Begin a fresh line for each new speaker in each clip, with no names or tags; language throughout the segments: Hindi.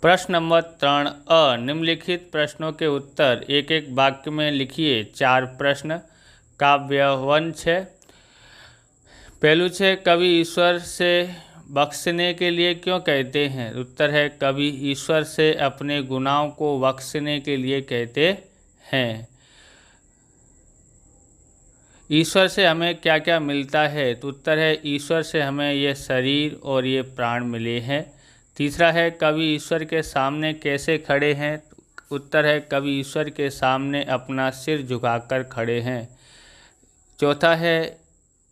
प्रश्न नंबर 3 अ निम्नलिखित प्रश्नों के उत्तर एक एक वाक्य में लिखिए। 4 प्रश्न काव्यवंश है। पहलू है कवि ईश्वर से बख्शने के लिए क्यों कहते हैं। उत्तर है कवि ईश्वर से अपने गुनाहों को बख्शने के लिए कहते हैं। ईश्वर से हमें क्या क्या मिलता है। तो उत्तर है ईश्वर से हमें ये शरीर और ये प्राण मिले हैं। तीसरा है कवि ईश्वर के सामने कैसे खड़े हैं। उत्तर है कवि ईश्वर के सामने अपना सिर झुकाकर खड़े हैं। चौथा है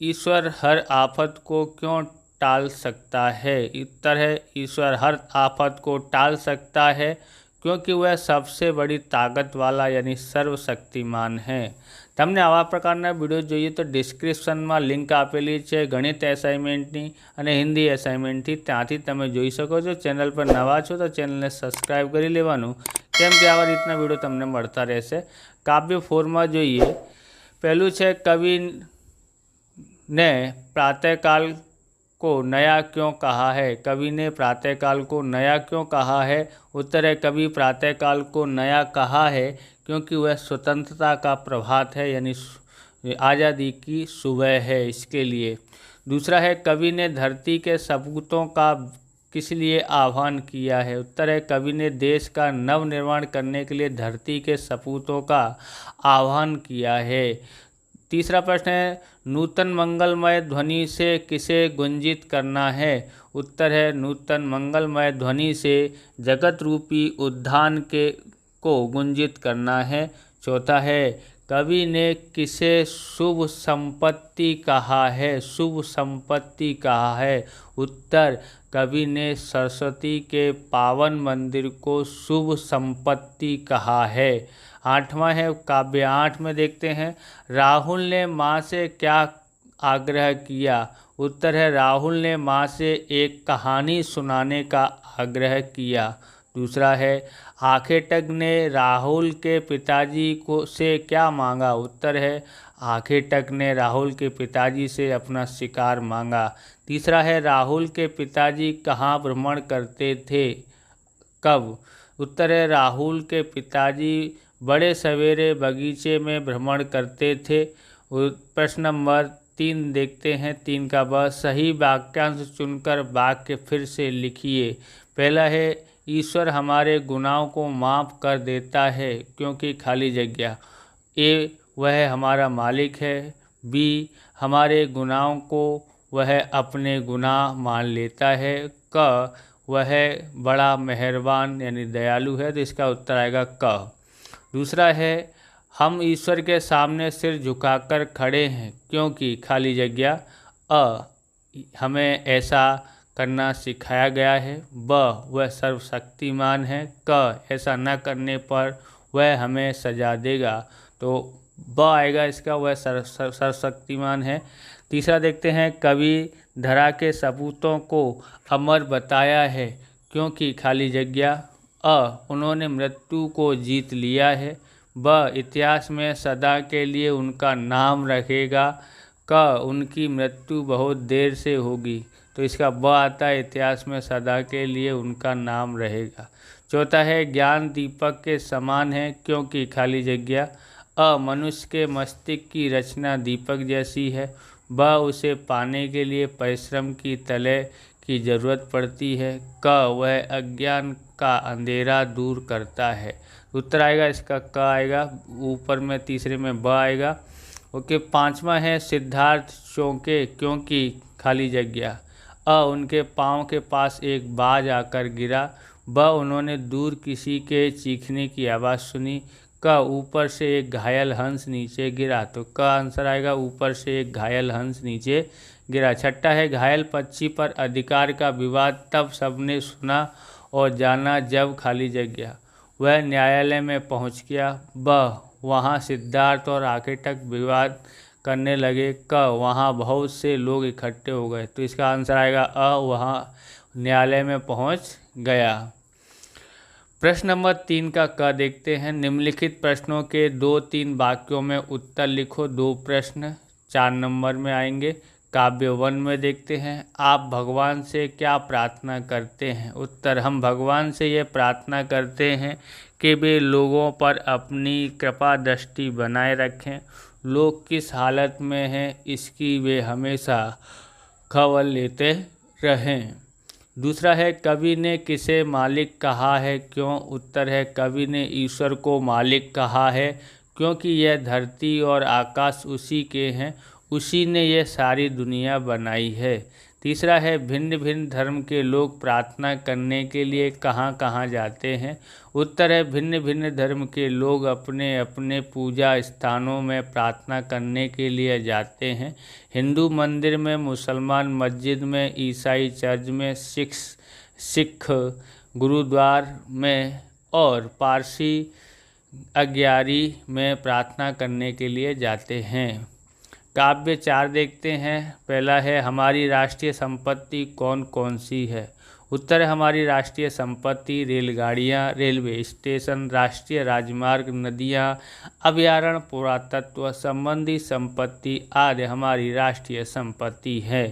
ईश्वर हर आफत को क्यों टाल सकता है। उत्तर है ईश्वर हर आफत को टाल सकता है क्योंकि वह सबसे बड़ी ताकत वाला यानी सर्वशक्तिमान है। તમને આવા પ્રકારના વિડીયો જોઈએ તો ડિસ્ક્રિપ્શનમાં લિંક આપેલી છે ગણિત એસાઇનમેન્ટની અને હિન્દી એસાઇનમેન્ટથી, ત્યાંથી તમે જોઈ શકો છો। ચેનલ પર નવા છો તો ચેનલને સબસ્ક્રાઈબ કરી લેવાનું, કેમ કે આવા રીતના વિડીયો તમને મળતા રહેશે। કાવ્ય ફોરમાં જોઈએ। પહેલું છે કવિ ने प्रातःकाल को नया क्यों कहा है। कवि ने प्रातःकाल को नया क्यों कहा है। उत्तर है कवि प्रातःकाल को नया कहा है क्योंकि वह स्वतंत्रता का प्रभात है यानी आज़ादी की सुबह है, इसके लिए। दूसरा है कवि ने धरती के सपूतों का किस लिए आह्वान किया है। उत्तर है कवि ने देश का नव निर्माण करने के लिए धरती के सपूतों का आह्वान किया है। तीसरा प्रश्न है नूतन मंगलमय ध्वनि से किसे गुंजित करना है। उत्तर है नूतन मंगलमय ध्वनि से जगत रूपी उद्यान को गुंजित करना है। चौथा है कवि ने किसे शुभ संपत्ति कहा है। शुभ संपत्ति कहा है। उत्तर कवि ने सरस्वती के पावन मंदिर को शुभ संपत्ति कहा है। 8वां है काव्य 8 में देखते हैं राहुल ने माँ से क्या आग्रह किया। उत्तर है राहुल ने माँ से एक कहानी सुनाने का आग्रह किया। दूसरा है आखेटक ने राहुल के पिताजी से क्या मांगा। उत्तर है आखेटक ने राहुल के पिताजी से अपना शिकार मांगा। तीसरा है राहुल के पिताजी कहाँ भ्रमण करते थे, कब। उत्तर है राहुल के पिताजी बड़े सवेरे बगीचे में भ्रमण करते थे। प्रश्न नंबर 3 देखते हैं। 3 का ब सही वाक्यांश चुनकर वाक्य फिर से लिखिए। पहला है ईश्वर हमारे गुनाहों को माफ़ कर देता है क्योंकि खाली जगह। ए वह हमारा मालिक है। बी हमारे गुनाहों को वह अपने गुनाह मान लेता है। क वह बड़ा मेहरबान यानी दयालु है, तो इसका उत्तर आएगा क। दूसरा है हम ईश्वर के सामने सिर झुकाकर खड़े हैं क्योंकि खाली जगह। अ हमें ऐसा करना सिखाया गया है। ब वह सर्वशक्तिमान है। क ऐसा न करने पर वह हमें सजा देगा, तो ब आएगा इसका, वह सर्वशक्तिमान है। तीसरा देखते हैं कवि धरा के सपूतों को अमर बताया है क्योंकि खाली जगह। अ उन्होंने मृत्यु को जीत लिया है। ब इतिहास में सदा के लिए उनका नाम रखेगा। क उनकी मृत्यु बहुत देर से होगी, तो इसका ब आता है इतिहास में सदा के लिए उनका नाम रहेगा। चौथा है ज्ञान दीपक के समान है क्योंकि खाली जगह। अ मनुष्य के मस्तिष्क की रचना दीपक जैसी है। ब उसे पाने के लिए परिश्रम की तले की ज़रूरत पड़ती है। क वह अज्ञान का अंधेरा दूर करता है। उत्तर आएगा इसका क आएगा, ऊपर में तीसरे में ब आएगा। ओके। 5वां है सिद्धार्थ चौंके क्योंकि खाली जगह। अ उनके पाँव के पास एक बाज आकर गिरा। ब उन्होंने दूर किसी के चीखने की आवाज़ सुनी। क ऊपर से एक घायल हंस नीचे गिरा, तो क आंसर आएगा ऊपर से एक घायल हंस नीचे गिरा। छठा है घायल पक्षी पर अधिकार का विवाद तब सबने सुना और जाना जब खाली जगह वह न्यायालय में पहुंच गया। ब वहां सिद्धार्थ और आखेटक विवाद करने लगे। क वहां बहुत से लोग इकट्ठे हो गए, तो इसका आंसर आएगा अ वहां न्यायालय में पहुंच गया। प्रश्न नंबर 3 का क देखते हैं। निम्नलिखित प्रश्नों के 2-3 वाक्यों में उत्तर लिखो। 2 प्रश्न 4 नंबर में आएंगे। काव्य 1 में देखते हैं, आप भगवान से क्या प्रार्थना करते हैं? उत्तर, हम भगवान से ये प्रार्थना करते हैं कि वे लोगों पर अपनी कृपा दृष्टि बनाए रखें। लोग किस हालत में हैं इसकी वे हमेशा खबर लेते रहें। दूसरा है, कवि ने किसे मालिक कहा है, क्यों? उत्तर है, कवि ने ईश्वर को मालिक कहा है क्योंकि यह धरती और आकाश उसी के हैं, उसी ने यह सारी दुनिया बनाई है। तीसरा है, भिन्न भिन्न धर्म के लोग प्रार्थना करने के लिए कहाँ कहाँ जाते हैं? उत्तर है, भिन्न भिन्न धर्म के लोग अपने अपने पूजा स्थानों में प्रार्थना करने के लिए जाते हैं। हिंदू मंदिर में, मुसलमान मस्जिद में, ईसाई चर्च में, सिख गुरुद्वार में और पारसी अग्यारी में प्रार्थना करने के लिए जाते हैं। काव्य 4 देखते हैं। पहला है, हमारी राष्ट्रीय संपत्ति कौन कौन सी है? उत्तर है, हमारी राष्ट्रीय संपत्ति रेलगाड़ियाँ, रेलवे स्टेशन, राष्ट्रीय राजमार्ग, नदियाँ, अभयारण्य, पुरातत्व संबंधी संपत्ति आदि हमारी राष्ट्रीय संपत्ति है।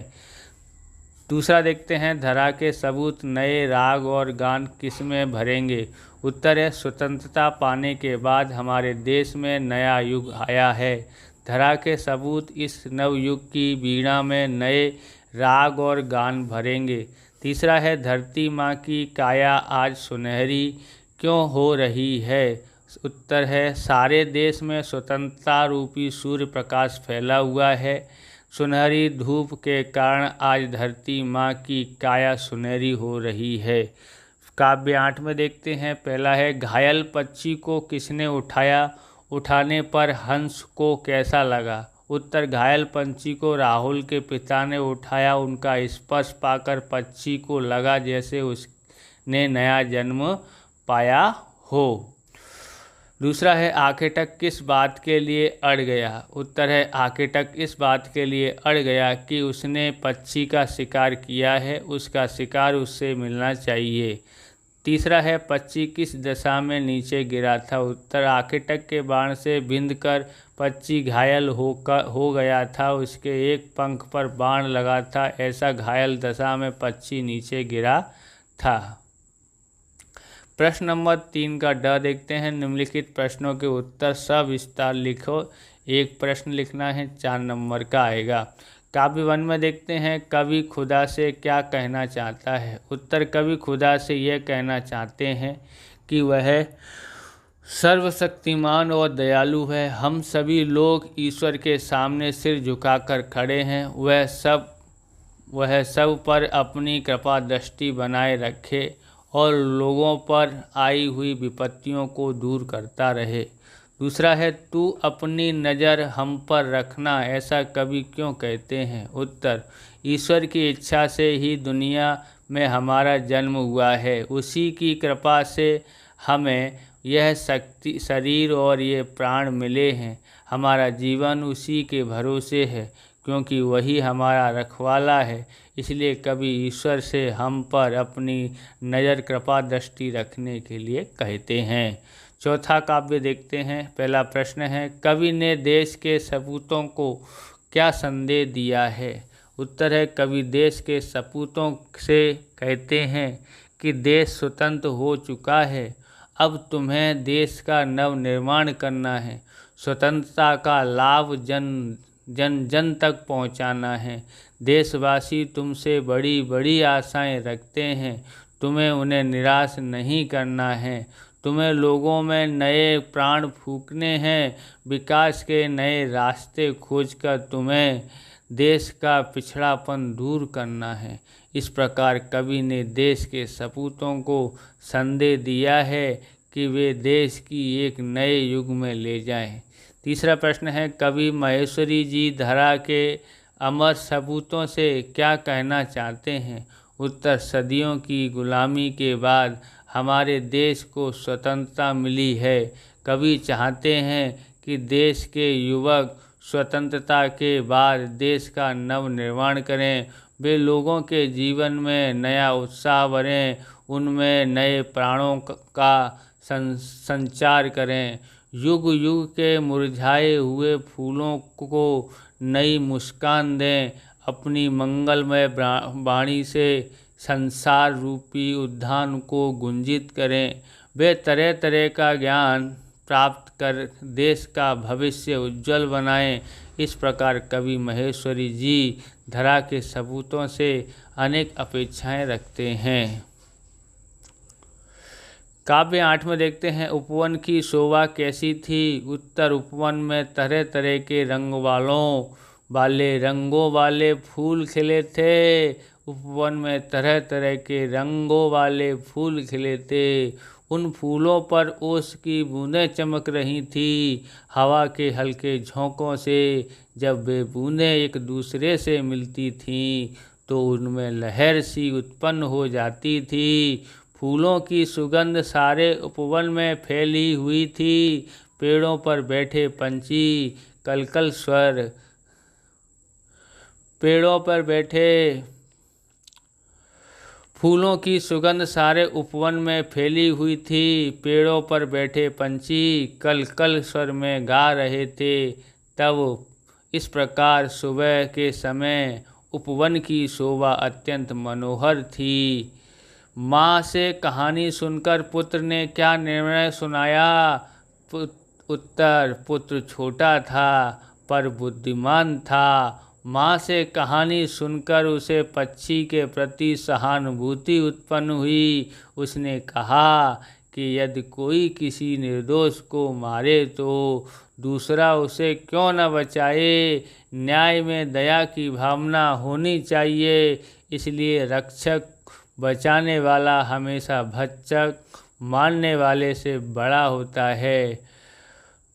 दूसरा देखते हैं, धरा के सबूत नए राग और गान किसमें भरेंगे? उत्तर है, स्वतंत्रता पाने के बाद हमारे देश में नया युग आया है। धरा के सबूत इस नव युग की वीणा में नए राग और गान भरेंगे। तीसरा है, धरती माँ की काया आज सुनहरी क्यों हो रही है? उत्तर है, सारे देश में स्वतंत्रता रूपी सूर्य प्रकाश फैला हुआ है। सुनहरी धूप के कारण आज धरती माँ की काया सुनहरी हो रही है। काव्य 8 में देखते हैं। पहला है, घायल पक्षी को किसने उठाया? उठाने पर हंस को कैसा लगा? उत्तर, घायल पंछी को राहुल के पिता ने उठाया। उनका स्पर्श पाकर पक्षी को लगा जैसे उसने नया जन्म पाया हो। दूसरा है, आखेटक किस बात के लिए अड़ गया? उत्तर है, आखेटक इस बात के लिए अड़ गया कि उसने पक्षी का शिकार किया है, उसका शिकार उससे मिलना चाहिए। तीसरा है, पक्षी किस दशा में नीचे गिरा था? उत्तर, आखेटक के बाण से बिंधकर पक्षी घायल हो गया था, उसके एक पंख पर बाण लगा था, ऐसा घायल दशा में पक्षी नीचे गिरा था। प्रश्न नंबर 3 का ड देखते हैं। निम्नलिखित प्रश्नों के उत्तर सविस्तार लिखो। एक प्रश्न लिखना है, 4 नंबर का आएगा। काव्य 1 में देखते हैं, कवि खुदा से क्या कहना चाहता है? उत्तर, कवि खुदा से यह कहना चाहते हैं कि वह सर्वशक्तिमान और दयालु है। हम सभी लोग ईश्वर के सामने सिर झुकाकर खड़े हैं। वह सब पर अपनी कृपा दृष्टि बनाए रखे और लोगों पर आई हुई विपत्तियों को दूर करता रहे। दूसरा है, तू अपनी नज़र हम पर रखना, ऐसा कवि क्यों कहते हैं? उत्तर, ईश्वर की इच्छा से ही दुनिया में हमारा जन्म हुआ है। उसी की कृपा से हमें यह शक्ति, शरीर और ये प्राण मिले हैं। हमारा जीवन उसी के भरोसे है क्योंकि वही हमारा रखवाला है। इसलिए कवि ईश्वर से हम पर अपनी नज़र कृपा दृष्टि रखने के लिए कहते हैं। चौथा काव्य देखते हैं। पहला प्रश्न है, कवि ने देश के सपूतों को क्या संदेश दिया है? उत्तर है, कवि देश के सपूतों से कहते हैं कि देश स्वतंत्र हो चुका है, अब तुम्हें देश का नव निर्माण करना है। स्वतंत्रता का लाभ जन जन तक पहुंचाना है। देशवासी तुमसे बड़ी बड़ी आशाएं रखते हैं, तुम्हें उन्हें निराश नहीं करना है। तुम्हें लोगों में नए प्राण फूंकने हैं, विकास के नए रास्ते खोजकर तुम्हें देश का पिछड़ापन दूर करना है। इस प्रकार कवि ने देश के सपूतों को संदेश दिया है कि वे देश की एक नए युग में ले जाएं। तीसरा प्रश्न है, कवि महेश्वरी जी धरा के अमर सपूतों से क्या कहना चाहते हैं? उत्तर, सदियों की गुलामी के बाद हमारे देश को स्वतंत्रता मिली है। कवि चाहते हैं कि देश के युवक स्वतंत्रता के बाद देश का नव निर्माण करें। वे लोगों के जीवन में नया उत्साह भरें, उनमें नए प्राणों का संचार करें। युग युग के मुरझाए हुए फूलों को नई मुस्कान दें। अपनी मंगलमय वाणी से संसार रूपी उद्यान को गुंजित करें। वे तरह तरह का ज्ञान प्राप्त कर देश का भविष्य उज्जवल बनाएं। इस प्रकार कवि महेश्वरी जी धरा के सपूतों से अनेक अपेक्षाएं रखते हैं। काव्य 8 में देखते हैं, उपवन की शोभा कैसी थी। उत्तर, उपवन में तरह तरह के रंगों वाले फूल खिले थे। उपवन में तरह तरह के रंगों वाले फूल खिले थे। उन फूलों पर ओस की बूंदें चमक रही थी। हवा के हल्के झोंकों से जब वे बूंदें एक दूसरे से मिलती थीं तो उनमें लहर सी उत्पन्न हो जाती थी। फूलों की सुगंध सारे उपवन में फैली हुई थी। पेड़ों पर बैठे पंछी कलकल स्वर फूलों की सुगंध सारे उपवन में फैली हुई थी। पेड़ों पर बैठे पंछी कलकल स्वर में गा रहे थे। तब इस प्रकार सुबह के समय उपवन की शोभा अत्यंत मनोहर थी। माँ से कहानी सुनकर पुत्र ने क्या निर्णय सुनाया। उत्तर, पुत्र छोटा था पर बुद्धिमान था। माँ से कहानी सुनकर उसे पक्षी के प्रति सहानुभूति उत्पन्न हुई। उसने कहा कि यदि कोई किसी निर्दोष को मारे तो दूसरा उसे क्यों न बचाए। न्याय में दया की भावना होनी चाहिए। इसलिए रक्षक बचाने वाला हमेशा भक्षक मारने वाले से बड़ा होता है।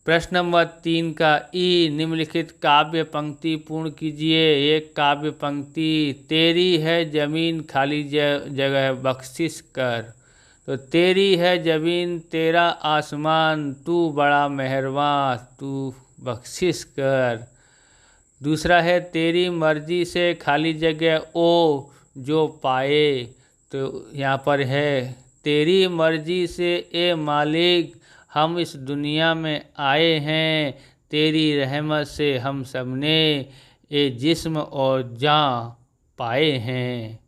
प्रश्न नंबर 3 का ई, निम्नलिखित काव्य पंक्ति पूर्ण कीजिए। एक काव्य पंक्ति, तेरी है जमीन खाली जगह बख्शिश कर। तो तेरी है जमीन तेरा आसमान, तू बड़ा मेहरबान तू बख्शिश कर। दूसरा है, तेरी मर्जी से खाली जगह ओ जो पाए। तो यहाँ पर है, तेरी मर्जी से ए मालिक हम इस दुनिया में आए हैं। तेरी रहमत से हम सबने ये जिस्म और जान पाए हैं।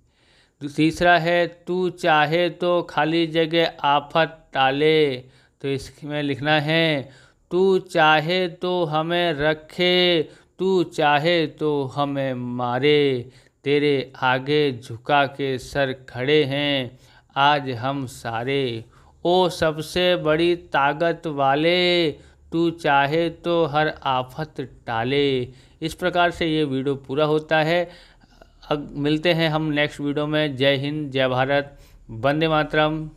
तीसरा है, तू चाहे तो खाली जगह आफत टाले। तो इसमें लिखना है, तू चाहे तो हमें रखे, तू चाहे तो हमें मारे। तेरे आगे झुका के सर खड़े हैं आज हम सारे। ओ सबसे बड़ी ताकत वाले, तू चाहे तो हर आफत टाले। इस प्रकार से ये वीडियो पूरा होता है। अब मिलते हैं हम नेक्स्ट वीडियो में। जय हिंद, जय भारत, वंदे मातरम।